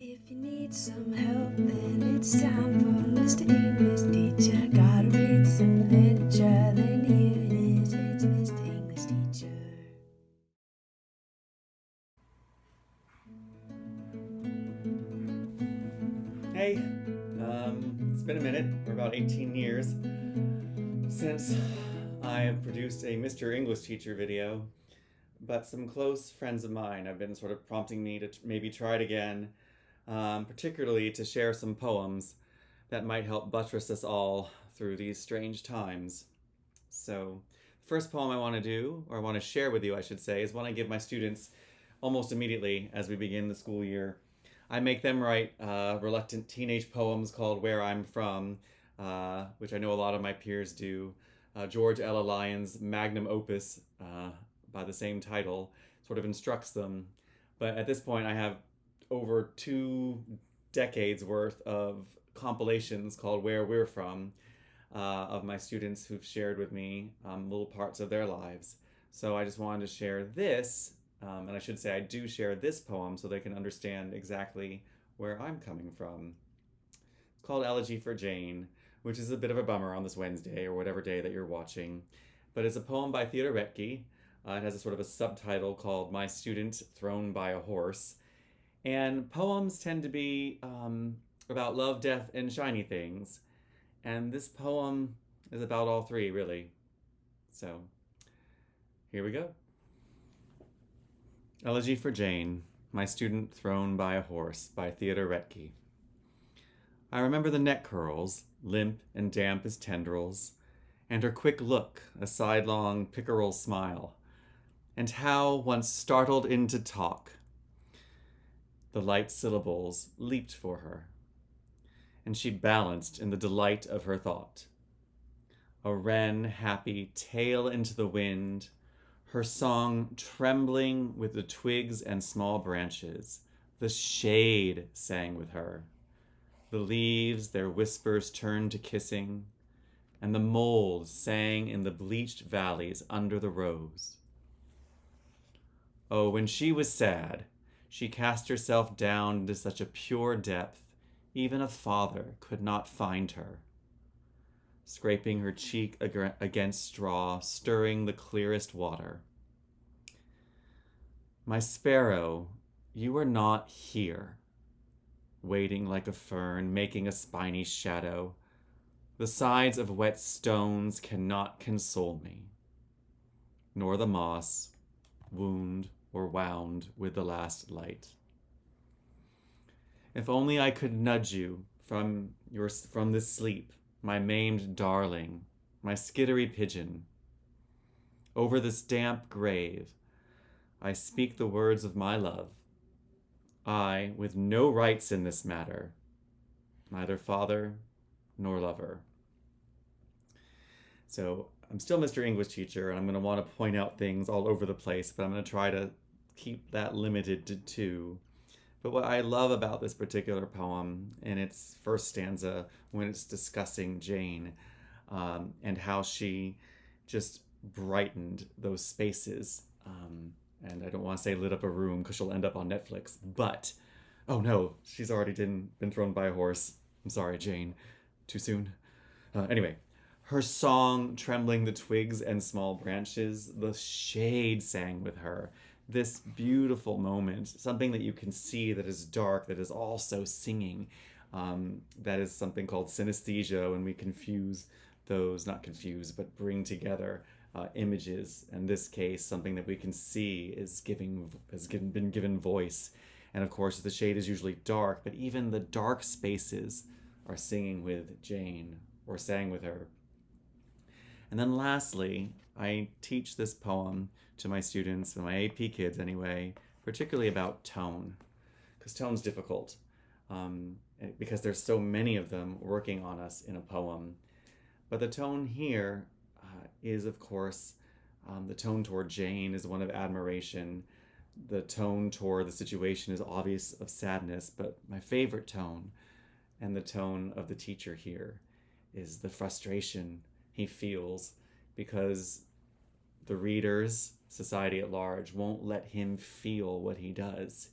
If you need some help, then it's time for Mr. English Teacher. Gotta read some literature, then here it is, it's Mr. English Teacher. Hey, it's been a minute, or about 18 years, since I have produced a Mr. English Teacher video, but some close friends of mine have been sort of prompting me to maybe try it again, particularly to share some poems that might help buttress us all through these strange times. So, the first poem I want to do, or I want to share with you, I should say, is one I give my students almost immediately as we begin the school year. I make them write reluctant teenage poems called Where I'm From, which I know a lot of my peers do. George Ella Lyon's magnum opus by the same title sort of instructs them. But at this point, I have over 2 decades worth of compilations called Where We're From of my students who've shared with me little parts of their lives. So I just wanted to share this. And I should say I do share this poem so they can understand exactly where I'm coming from. It's called Elegy for Jane, which is a bit of a bummer on this Wednesday or whatever day that you're watching. But it's a poem by Theodore Retke. It has a sort of a subtitle called My Student Thrown by a Horse. And poems tend to be about love, death, and shiny things. And this poem is about all three, really. So, here we go. Elegy for Jane, My Student Thrown by a Horse by Theodore Retke. I remember the neck curls, limp and damp as tendrils, and her quick look, a sidelong pickerel smile, and how, once startled into talk, the light syllables leaped for her, and she balanced in the delight of her thought. A wren happy, tail into the wind, her song trembling with the twigs and small branches. The shade sang with her. The leaves their whispers turned to kissing, and the mold sang in the bleached valleys under the rose. Oh, when she was sad, she cast herself down into such a pure depth, even a father could not find her. Scraping her cheek against straw, stirring the clearest water. My sparrow, you are not here, waiting like a fern, making a spiny shadow. The sides of wet stones cannot console me, nor the moss, wound or wound with the last light. If only I could nudge you from this sleep, my maimed darling, my skittery pigeon. Over this damp grave, I speak the words of my love. I, with no rights in this matter, neither father nor lover. So I'm still Mr. English Teacher, and I'm going to want to point out things all over the place, but I'm going to try to keep that limited to 2. But what I love about this particular poem in its first stanza, when it's discussing Jane and how she just brightened those spaces, and I don't want to say lit up a room because she'll end up on Netflix, but, oh no, she's already been thrown by a horse. I'm sorry, Jane. Too soon? Anyway, her song, trembling the twigs and small branches, the shade sang with her. This beautiful moment, something that you can see that is dark, that is also singing. That is something called synesthesia, when we confuse those, not confuse, but bring together images. In this case, something that we can see has been given voice. And of course, the shade is usually dark, but even the dark spaces are singing with Jane, or sang with her. And then lastly, I teach this poem to my students, and my AP kids anyway, particularly about tone, because tone's difficult, because there's so many of them working on us in a poem. But the tone here is, of course, the tone toward Jane is one of admiration. The tone toward the situation is obvious of sadness, but my favorite tone, and the tone of the teacher here, is the frustration he feels because the readers, society at large, won't let him feel what he does.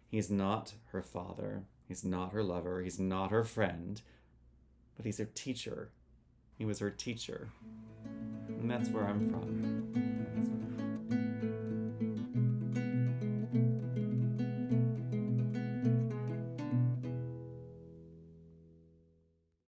He's not her father. He's not her lover. He's not her friend. But he's her teacher. He was her teacher. And that's where I'm from.